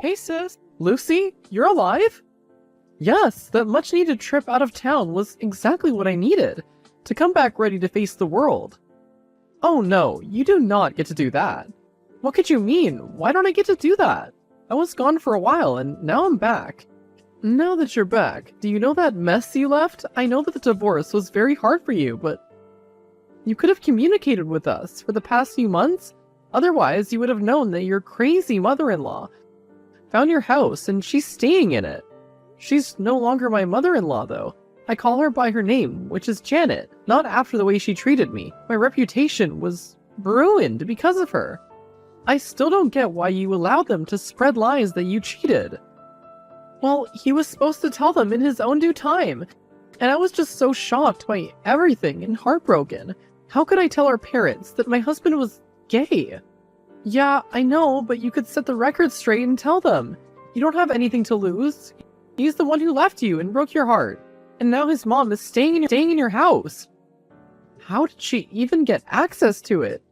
Hey sis, Lucy, you're alive? Yes, that much needed trip out of town was exactly what I needed, to come back ready to face the world. Oh no, you do not get to do that. What could you mean? Why don't I get to do that? I was gone for a while and now I'm back. Now that you're back, do you know that mess you left? I know that the divorce was very hard for you, but you could have communicated with us for the past few months. Otherwise, you would have known that your crazy mother-in-law found your house and she's staying in it. She's no longer my mother-in-law, though. I call her by her name, which is Janet, not after the way she treated me. My reputation was ruined because of her. I still don't get why you allowed them to spread lies that you cheated. Well, he was supposed to tell them in his own due time, and I was just so shocked by everything and heartbroken. How could I tell our parents that my husband was gay? Yeah, I know, but you could set the record straight and tell them. You don't have anything to lose. He's the one who left you and broke your heart. And now his mom is staying in your house. How did she even get access to it?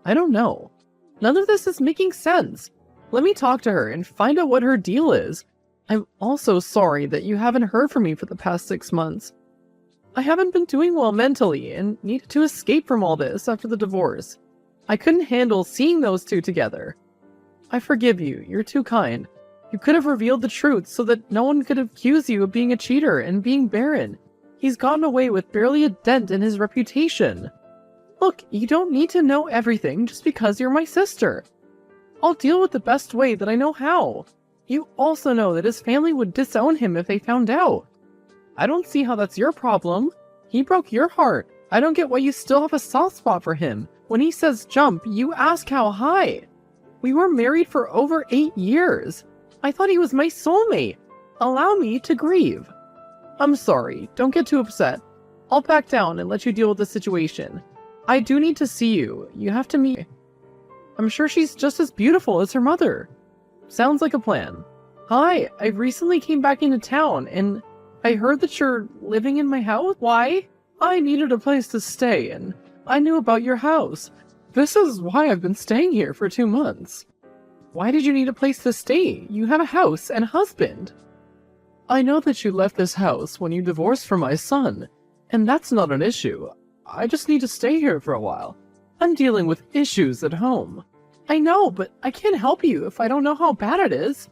I don't know. None of this is making sense. Let me talk to her and find out what her deal is. I'm also sorry that you haven't heard from me for the past 6 months. I haven't been doing well mentally and needed to escape from all this after the divorce. I couldn't handle seeing those two together. I forgive you. You're too kind. You could have revealed the truth so that no one could accuse you of being a cheater and being barren. He's gotten away with barely a dent in his reputation. Look, you don't need to know everything just because you're my sister. I'll deal with the best way that I know how. You also know that his family would disown him if they found out. I don't see how that's your problem. He broke your heart. I don't get why you still have a soft spot for him. When he says jump, you ask how high. We were married for over 8 years. I thought he was my soulmate. Allow me to grieve. I'm sorry. Don't get too upset. I'll back down and let you deal with the situation. I do need to see you. You have to meet me. I'm sure she's just as beautiful as her mother. Sounds like a plan. Hi, I recently came back into town and I heard that you're living in my house. Why? I needed a place to stay and I knew about your house. This is why I've been staying here for 2 months. Why did you need a place to stay? You have a house and a husband. I know that you left this house when you divorced from my son, and that's not an issue. I just need to stay here for a while. I'm dealing with issues at home. I know, but I can't help you if I don't know how bad it is.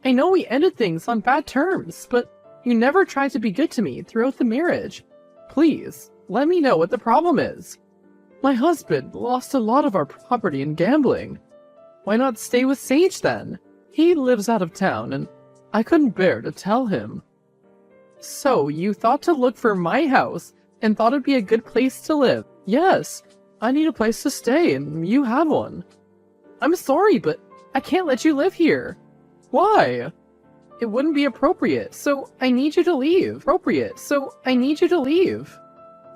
I know we ended things on bad terms, but you never tried to be good to me throughout the marriage. Please, let me know what the problem is. My husband lost a lot of our property in gambling. Why not stay with Sage then? He lives out of town and I couldn't bear to tell him. So you thought to look for my house and thought it'd be a good place to live? Yes, I need a place to stay and you have one. I'm sorry, but I can't let you live here. Why? It wouldn't be appropriate, so I need you to leave.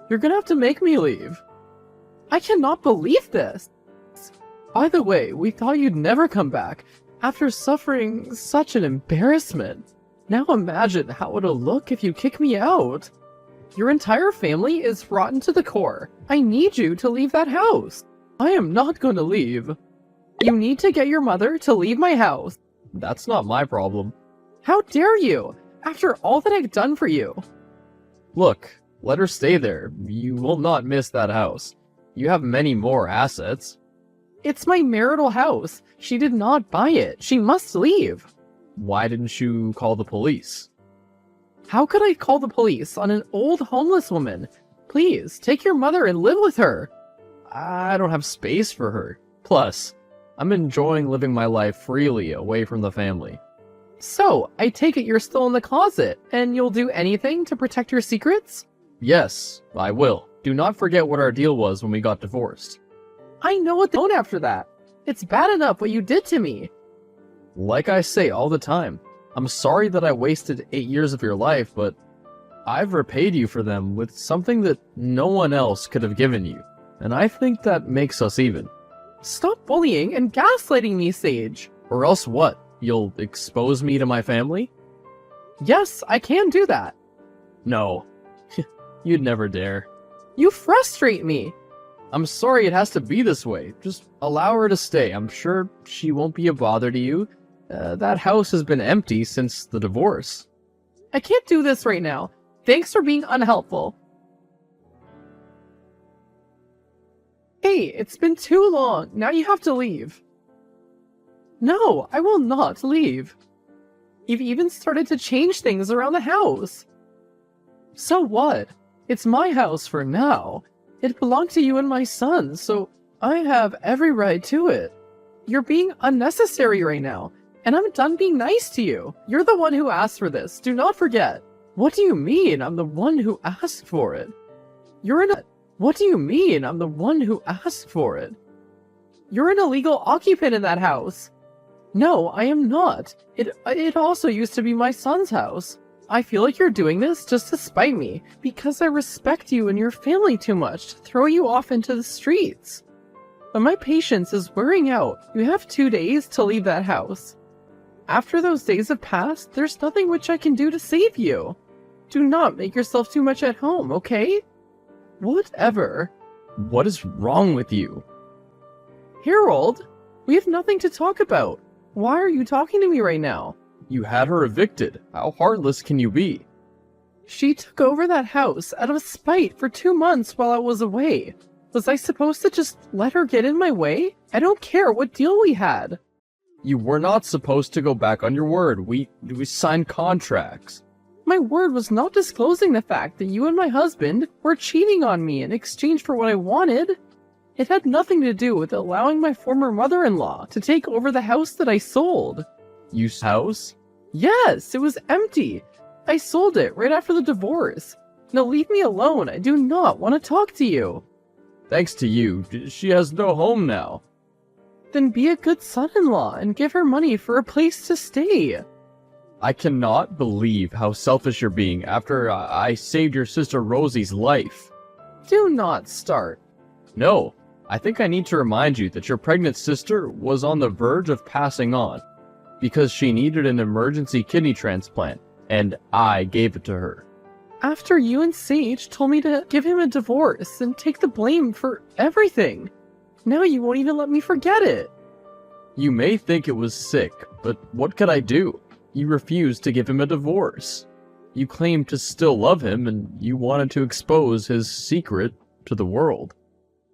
You're gonna have to make me leave. I cannot believe this. By the way, we thought you'd never come back after suffering such an embarrassment. Now imagine how it'll look if you kick me out. Your entire family is rotten to the core. I need you to leave that house. I am not going to leave. You need to get your mother to leave my house. That's not my problem. How dare you, after all that I've done for you? Look, let her stay there. You will not miss that house. You have many more assets. It's my marital house. She did not buy it. She must leave. Why didn't you call the police? How could I call the police on an old homeless woman? Please, take your mother and live with her. I don't have space for her. Plus, I'm enjoying living my life freely away from the family. So, I take it you're still in the closet, and you'll do anything to protect your secrets? Yes, I will. Do not forget what our deal was when we got divorced. I know what they own after that. It's bad enough what you did to me. Like I say all the time, I'm sorry that I wasted 8 years of your life, but I've repaid you for them with something that no one else could have given you, and I think that makes us even. Stop bullying and gaslighting me, Sage. Or else what? You'll expose me to my family? Yes, I can do that. No, you'd never dare. You frustrate me. I'm sorry it has to be this way. Just allow her to stay. I'm sure she won't be a bother to you. That house has been empty since the divorce. I can't do this right now. Thanks for being unhelpful. Hey, it's been too long. Now you have to leave. No, I will not leave. You've even started to change things around the house. So what? It's my house for now. It belonged to you and my son, so I have every right to it. You're being unnecessary right now, and I'm done being nice to you. You're the one who asked for this, do not forget. What do you mean I'm the one who asked for it? What do you mean I'm the one who asked for it? You're an illegal occupant in that house. No, I am not. It also used to be my son's house. I feel like you're doing this just to spite me, because I respect you and your family too much to throw you off into the streets. But my patience is wearing out. You have 2 days to leave that house. After those days have passed, there's nothing which I can do to save you. Do not make yourself too much at home, okay? Whatever. What is wrong with you? Harold, we have nothing to talk about. Why are you talking to me right now? You had her evicted. How heartless can you be? She took over that house out of spite for 2 months while I was away. Was I supposed to just let her get in my way? I don't care what deal we had. You were not supposed to go back on your word. We signed contracts. My word was not disclosing the fact that you and my husband were cheating on me in exchange for what I wanted. It had nothing to do with allowing my former mother-in-law to take over the house that I sold. You house? Yes, it was empty. I sold it right after the divorce. Now leave me alone. I do not want to talk to you. Thanks to you, she has no home now. Then be a good son-in-law and give her money for a place to stay. I cannot believe how selfish you're being after I saved your sister Rosie's life. Do not start. No, I think I need to remind you that your pregnant sister was on the verge of passing on because she needed an emergency kidney transplant, and I gave it to her. After you and Sage told me to give him a divorce and take the blame for everything. Now you won't even let me forget it. You may think it was sick, but what could I do? You refused to give him a divorce. You claimed to still love him, and you wanted to expose his secret to the world.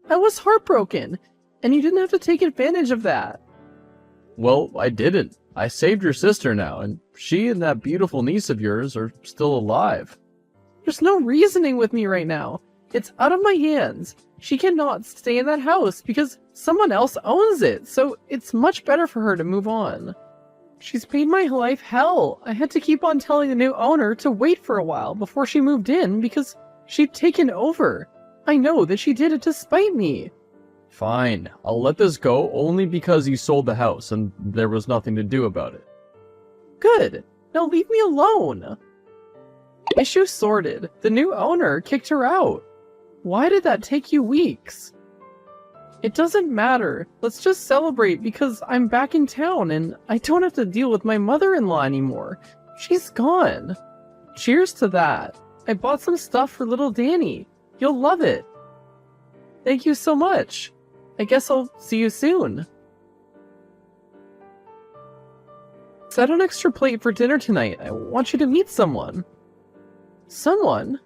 I was heartbroken, and you didn't have to take advantage of that. Well, I didn't. I saved your sister now, and she and that beautiful niece of yours are still alive. There's no reasoning with me right now. It's out of my hands. She cannot stay in that house because someone else owns it, so it's much better for her to move on. She's made my life hell. I had to keep on telling the new owner to wait for a while before she moved in because she'd taken over. I know that she did it to spite me. Fine, I'll let this go only because you sold the house and there was nothing to do about it. Good. Now leave me alone. Issue sorted. The new owner kicked her out. Why did that take you weeks? It doesn't matter. Let's just celebrate because I'm back in town and I don't have to deal with my mother-in-law anymore. She's gone. Cheers to that. I bought some stuff for little Danny. You'll love it. Thank you so much. I guess I'll see you soon. Set an extra plate for dinner tonight. I want you to meet someone. Someone?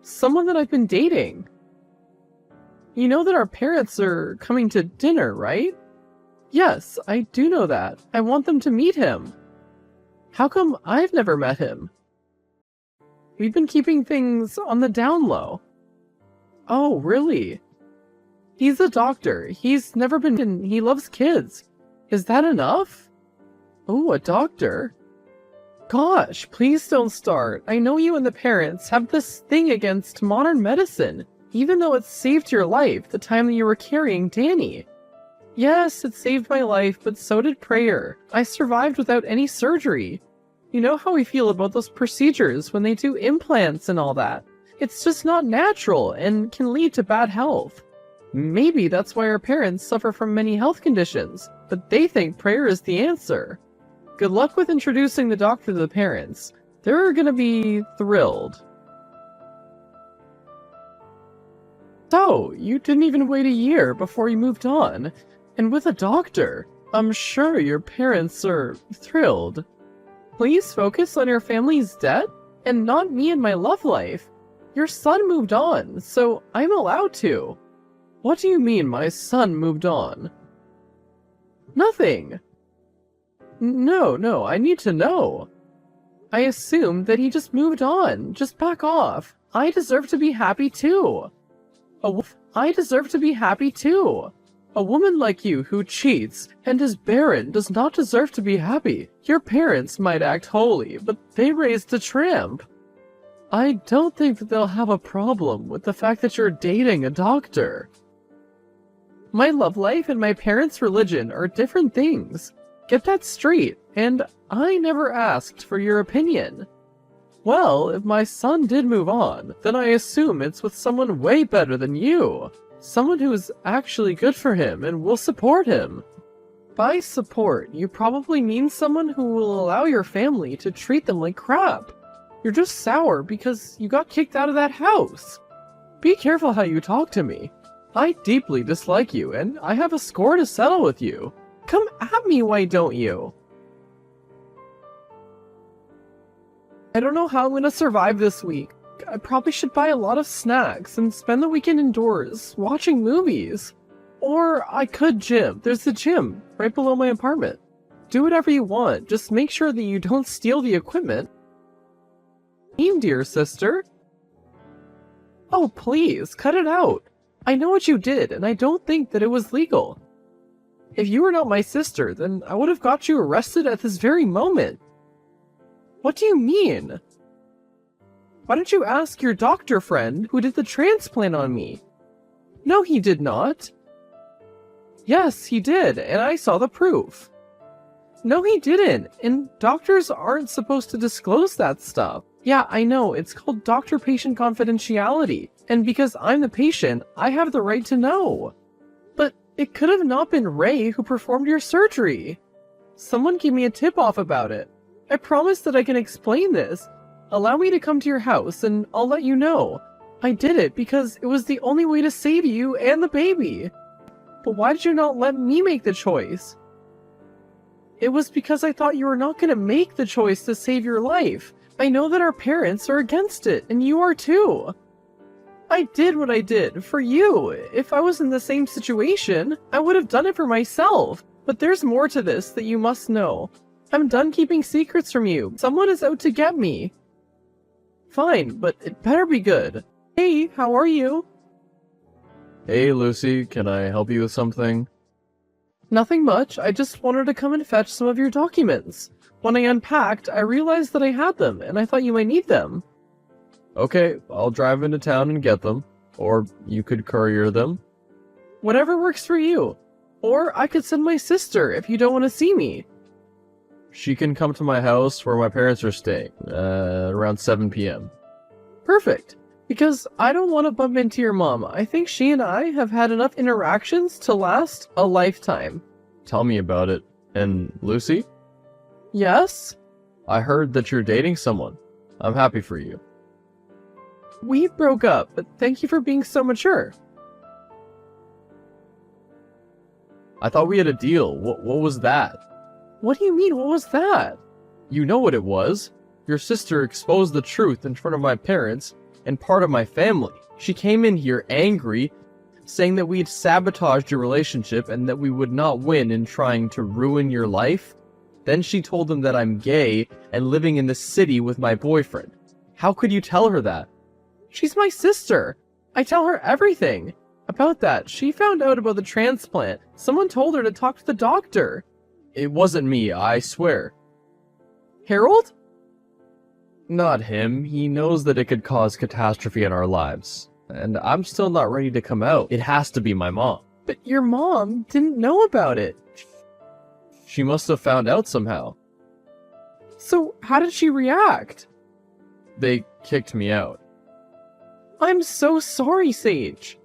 Someone that I've been dating. You know that our parents are coming to dinner, right? Yes, I do know that. I want them to meet him. How come I've never met him? We've been keeping things on the down low. Oh, really? He's a doctor. He's never been... He loves kids. Is that enough? Oh, a doctor? Gosh, please don't start. I know you and the parents have this thing against modern medicine, even though it saved your life the time that you were carrying Danny. Yes, it saved my life, but so did prayer. I survived without any surgery. You know how we feel about those procedures when they do implants and all that. It's just not natural and can lead to bad health. Maybe that's why our parents suffer from many health conditions, but they think prayer is the answer. Good luck with introducing the doctor to the parents. They're gonna be thrilled. So, you didn't even wait a year before you moved on. And with a doctor. I'm sure your parents are thrilled. Please focus on your family's debt and not me and my love life. Your son moved on, so I'm allowed to. What do you mean my son moved on? Nothing. No, I need to know. I assumed that he just moved on. Just back off. I deserve to be happy too. I deserve to be happy too. A woman like you who cheats and is barren does not deserve to be happy. Your parents might act holy, but they raised a tramp. I don't think that they'll have a problem with the fact that you're dating a doctor. My love life and my parents' religion are different things. Get that straight, and I never asked for your opinion. Well, if my son did move on, then I assume it's with someone way better than you. Someone who is actually good for him and will support him. By support, you probably mean someone who will allow your family to treat them like crap. You're just sour because you got kicked out of that house. Be careful how you talk to me. I deeply dislike you, and I have a score to settle with you. Come at me, why don't you? I don't know how I'm gonna survive this week. I probably should buy a lot of snacks and spend the weekend indoors, watching movies. Or I could gym. There's the gym, right below my apartment. Do whatever you want, just make sure that you don't steal the equipment. Dear sister. Oh, please, cut it out. I know what you did, and I don't think that it was legal. If you were not my sister, then I would have got you arrested at this very moment. What do you mean? Why don't you ask your doctor friend who did the transplant on me? No, he did not. Yes, he did, and I saw the proof. No, he didn't, and doctors aren't supposed to disclose that stuff. Yeah, I know, it's called doctor-patient confidentiality, and because I'm the patient, I have the right to know. But it could have not been Ray who performed your surgery. Someone gave me a tip-off about it. I promise that I can explain this. Allow me to come to your house, and I'll let you know. I did it because it was the only way to save you and the baby. But why did you not let me make the choice? It was because I thought you were not going to make the choice to save your life. I know that our parents are against it, and you are too. I did what I did for you. If I was in the same situation, I would have done it for myself. But there's more to this that you must know. I'm done keeping secrets from you. Someone is out to get me. Fine, but it better be good. Hey, how are you? Hey, Lucy, can I help you with something? Nothing much. I just wanted to come and fetch some of your documents. When I unpacked, I realized that I had them, and I thought you might need them. Okay, I'll drive into town and get them. Or you could courier them. Whatever works for you. Or I could send my sister if you don't want to see me. She can come to my house where my parents are staying, around 7 p.m. Perfect. Because I don't want to bump into your mom. I think she and I have had enough interactions to last a lifetime. Tell me about it. And Lucy? Yes? I heard that you're dating someone. I'm happy for you. We broke up, but thank you for being so mature. I thought we had a deal. What was that? What do you mean, what was that? You know what it was. Your sister exposed the truth in front of my parents and part of my family. She came in here angry, saying that we'd sabotaged your relationship and that we would not win in trying to ruin your life. Then she told them that I'm gay and living in the city with my boyfriend. How could you tell her that? She's my sister. I tell her everything. About that, she found out about the transplant. Someone told her to talk to the doctor. It wasn't me, I swear. Harold? Not him. He knows that it could cause catastrophe in our lives. And I'm still not ready to come out. It has to be my mom. But your mom didn't know about it. She must have found out somehow. So how did she react? They kicked me out. I'm so sorry, Sage.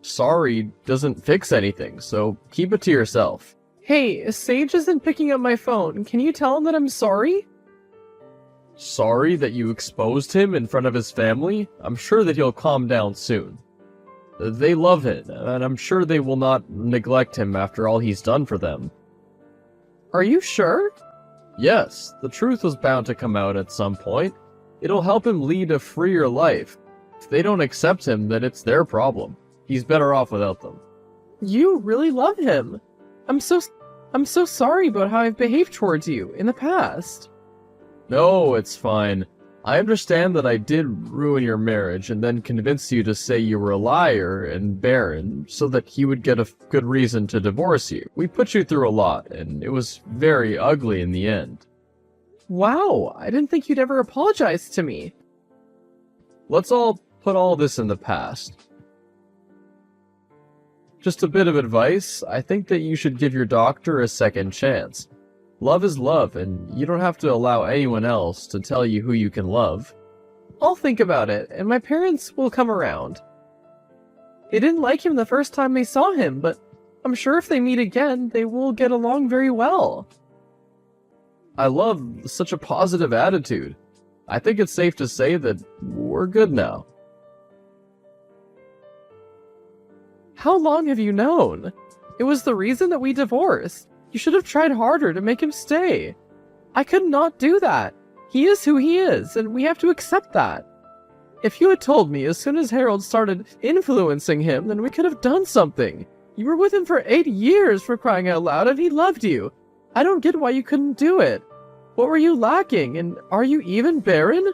Sorry doesn't fix anything, so keep it to yourself. Hey, Sage isn't picking up my phone. Can you tell him that I'm sorry? Sorry that you exposed him in front of his family? I'm sure that he'll calm down soon. They love him, and I'm sure they will not neglect him after all he's done for them. Are you sure? Yes, the truth was bound to come out at some point. It'll help him lead a freer life. If they don't accept him, then it's their problem. He's better off without them. You really love him. I'm so sorry about how I've behaved towards you in the past. No, it's fine. I understand that I did ruin your marriage and then convince you to say you were a liar and barren so that he would get a good reason to divorce you. We put you through a lot, and it was very ugly in the end. Wow, I didn't think you'd ever apologize to me. Let's all put all this in the past. Just a bit of advice, I think that you should give your doctor a second chance. Love is love, and you don't have to allow anyone else to tell you who you can love. I'll think about it, and my parents will come around. They didn't like him the first time they saw him, but I'm sure if they meet again, they will get along very well. I love such a positive attitude. I think it's safe to say that we're good now. How long have you known? It was the reason that we divorced. You should have tried harder to make him stay. I could not do that. He is who he is, and we have to accept that. If you had told me as soon as Harold started influencing him, then we could have done something. You were with him for 8 years, for crying out loud, and he loved you. I don't get why you couldn't do it. What were you lacking, and are you even barren?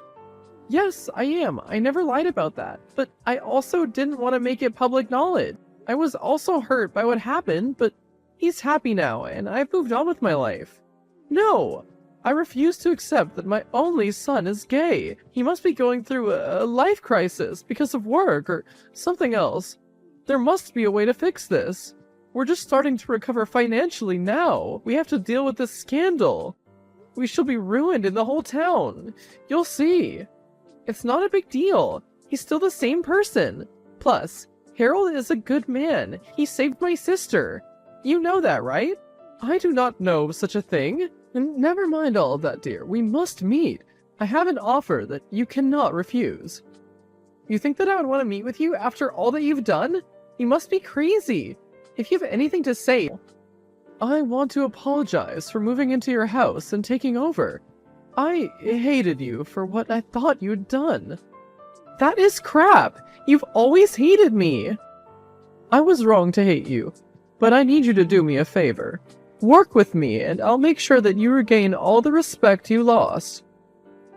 Yes, I am. I never lied about that. But I also didn't want to make it public knowledge. I was also hurt by what happened, but he's happy now, and I've moved on with my life. No! I refuse to accept that my only son is gay. He must be going through a life crisis because of work or something else. There must be a way to fix this. We're just starting to recover financially now. We have to deal with this scandal. We shall be ruined in the whole town. You'll see. It's not a big deal. He's still the same person. Plus, Harold is a good man. He saved my sister. You know that, right? I do not know such a thing. And never mind all of that, dear. We must meet. I have an offer that you cannot refuse. You think that I would want to meet with you after all that you've done? You must be crazy. If you have anything to say, I want to apologize for moving into your house and taking over. I hated you for what I thought you'd done. That is crap. You've always hated me. I was wrong to hate you, but I need you to do me a favor. Work with me, and I'll make sure that you regain all the respect you lost.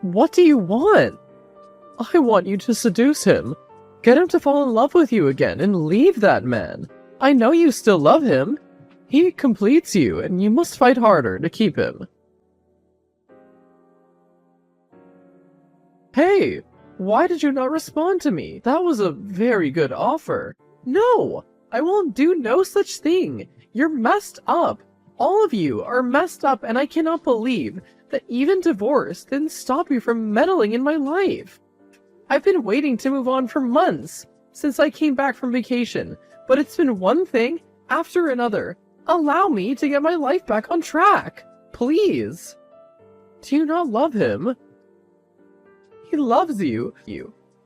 What do you want? I want you to seduce him. Get him to fall in love with you again and leave that man. I know you still love him. He completes you, and you must fight harder to keep him. Hey, why did you not respond to me? That was a very good offer. No, I won't do no such thing. You're messed up. All of you are messed up, and I cannot believe that even divorce didn't stop you from meddling in my life. I've been waiting to move on for months since I came back from vacation, but it's been one thing after another. Allow me to get my life back on track, please. Do you not love him? He loves you.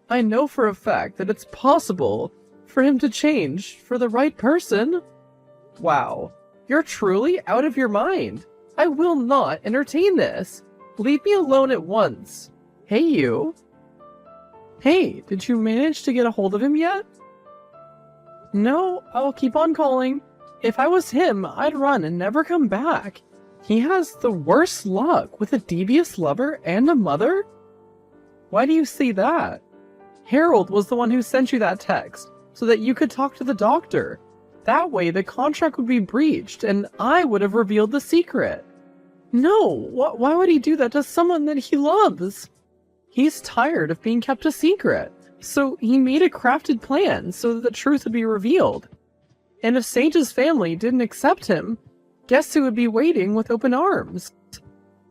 I know for a fact that it's possible for him to change for the right person. Wow. You're truly out of your mind. I will not entertain this. Leave me alone at once. Hey, you. Hey, did you manage to get a hold of him yet? No, I'll keep on calling. If I was him, I'd run and never come back. He has the worst luck with a devious lover and a mother? Why do you see that? Harold was the one who sent you that text, so that you could talk to the doctor. That way, the contract would be breached, and I would have revealed the secret. No, why would he do that to someone that he loves? He's tired of being kept a secret, so he made a crafted plan so that the truth would be revealed. And if Sage's family didn't accept him, guess who would be waiting with open arms?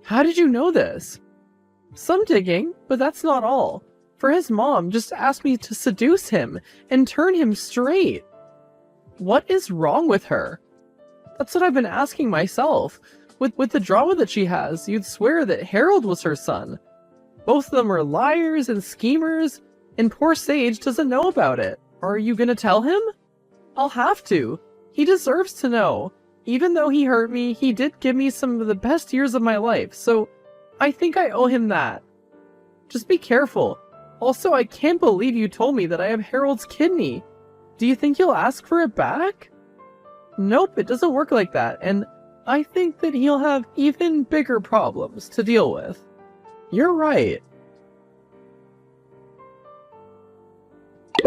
How did you know this? Some digging, but that's not all. For his mom just asked me to seduce him and turn him straight. What is wrong with her? That's what I've been asking myself. With the drama that she has, you'd swear that Harold was her son. Both of them are liars and schemers, and poor Sage doesn't know about it. Are you gonna tell him? I'll have to. He deserves to know. Even though he hurt me, he did give me some of the best years of my life, so I think I owe him that. Just be careful. Also, I can't believe you told me that I have Harold's kidney. Do you think he'll ask for it back? Nope, it doesn't work like that, and I think that he'll have even bigger problems to deal with. You're right.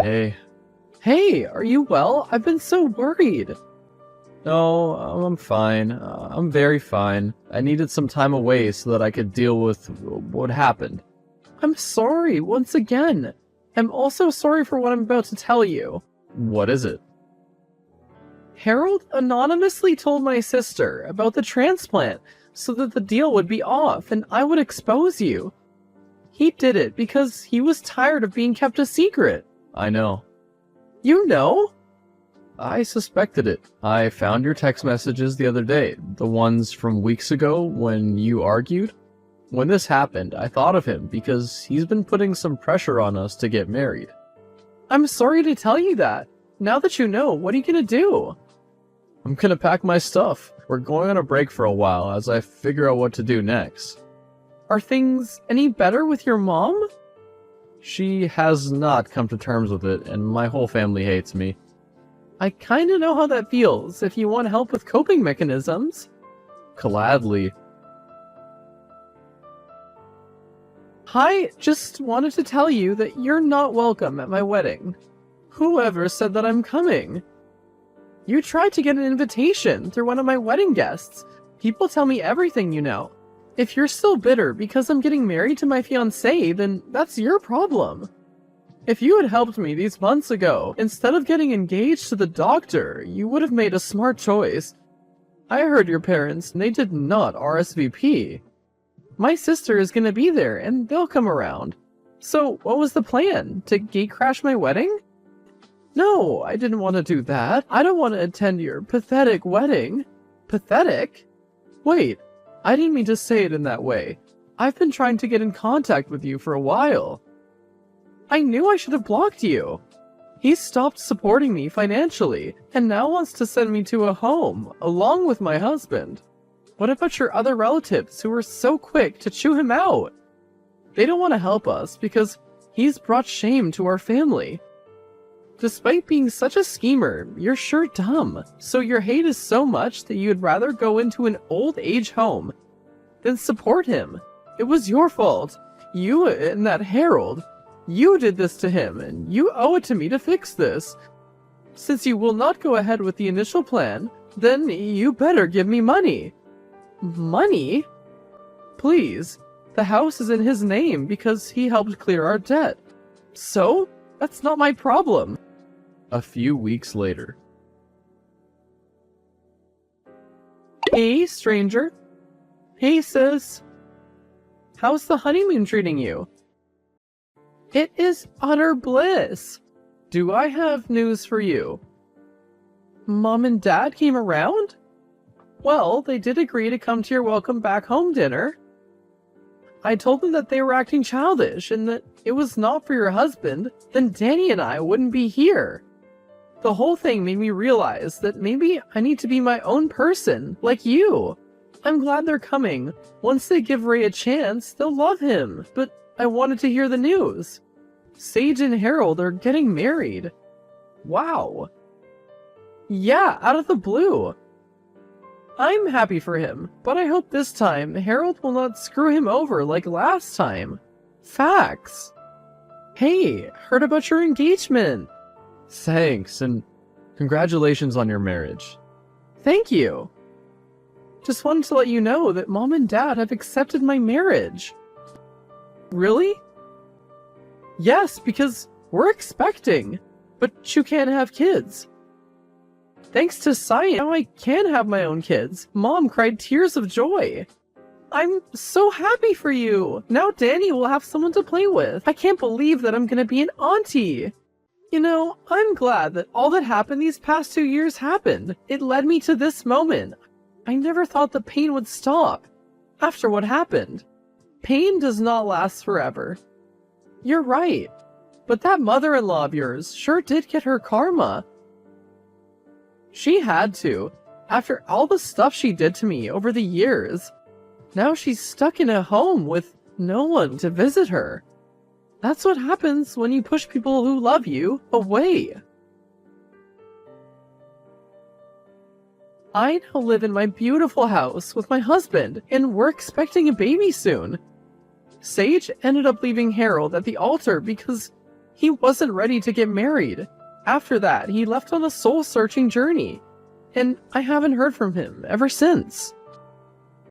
Hey. Hey, are you well? I've been so worried. No, I'm fine. I'm very fine. I needed some time away so that I could deal with what happened. I'm sorry once again. I'm also sorry for what I'm about to tell you. What is it? Harold anonymously told my sister about the transplant so that the deal would be off and I would expose you. He did it because he was tired of being kept a secret. I know. You know? I suspected it. I found your text messages the other day, the ones from weeks ago when you argued. When this happened, I thought of him because he's been putting some pressure on us to get married. I'm sorry to tell you that. Now that you know, what are you gonna do? I'm gonna pack my stuff. We're going on a break for a while as I figure out what to do next. Are things any better with your mom? She has not come to terms with it, and my whole family hates me. I kinda know how that feels. If you want help with coping mechanisms. Gladly. Hi, just wanted to tell you that you're not welcome at my wedding. Whoever said that I'm coming? You tried to get an invitation through one of my wedding guests. People tell me everything you know. If you're still bitter because I'm getting married to my fiancé, then that's your problem. If you had helped me these months ago, instead of getting engaged to the doctor, you would have made a smart choice. I heard your parents, and they did not RSVP. My sister is gonna be there, and they'll come around. So, what was the plan? To gatecrash my wedding? No, I didn't want to do that. I don't want to attend your pathetic wedding. Pathetic? Wait, I didn't mean to say it in that way. I've been trying to get in contact with you for a while. I knew I should have blocked you. He stopped supporting me financially, and now wants to send me to a home, along with my husband. What about your other relatives who were so quick to chew him out? They don't want to help us because he's brought shame to our family. Despite being such a schemer, you're sure dumb, so your hate is so much that you'd rather go into an old age home than support him. It was your fault. You and that Harold. You did this to him, and you owe it to me to fix this. Since you will not go ahead with the initial plan, then you better give me money. Money? Please. The house is in his name because he helped clear our debt. So? That's not my problem. A few weeks later. Hey, stranger. Hey, sis. How's the honeymoon treating you? It is utter bliss. Do I have news for you? Mom and Dad came around? Well, they did agree to come to your welcome back home dinner. I told them that they were acting childish and that it was not for your husband, then Danny and I wouldn't be here. The whole thing made me realize that maybe I need to be my own person, like you. I'm glad they're coming. Once they give Ray a chance, they'll love him, but I wanted to hear the news. Sage and Harold are getting married. Wow. Yeah, out of the blue. I'm happy for him, but I hope this time Harold will not screw him over like last time. Facts. Hey, heard about your engagement. Thanks, and congratulations on your marriage. Thank you. Just wanted to let you know that Mom and Dad have accepted my marriage. Really? Yes, because we're expecting, but you can't have kids. Thanks to science, now I can have my own kids. Mom cried tears of joy. I'm so happy for you. Now Danny will have someone to play with. I can't believe that I'm gonna be an auntie. You know, I'm glad that all that happened these past 2 years happened. It led me to this moment. I never thought the pain would stop after what happened. Pain does not last forever. You're right, but that mother-in-law of yours sure did get her karma. She had to. After all the stuff she did to me over the years, now she's stuck in a home with no one to visit her. That's what happens when you push people who love you away. I now live in my beautiful house with my husband, and we're expecting a baby soon. Sage ended up leaving Harold at the altar because he wasn't ready to get married. After that, he left on a soul-searching journey, and I haven't heard from him ever since.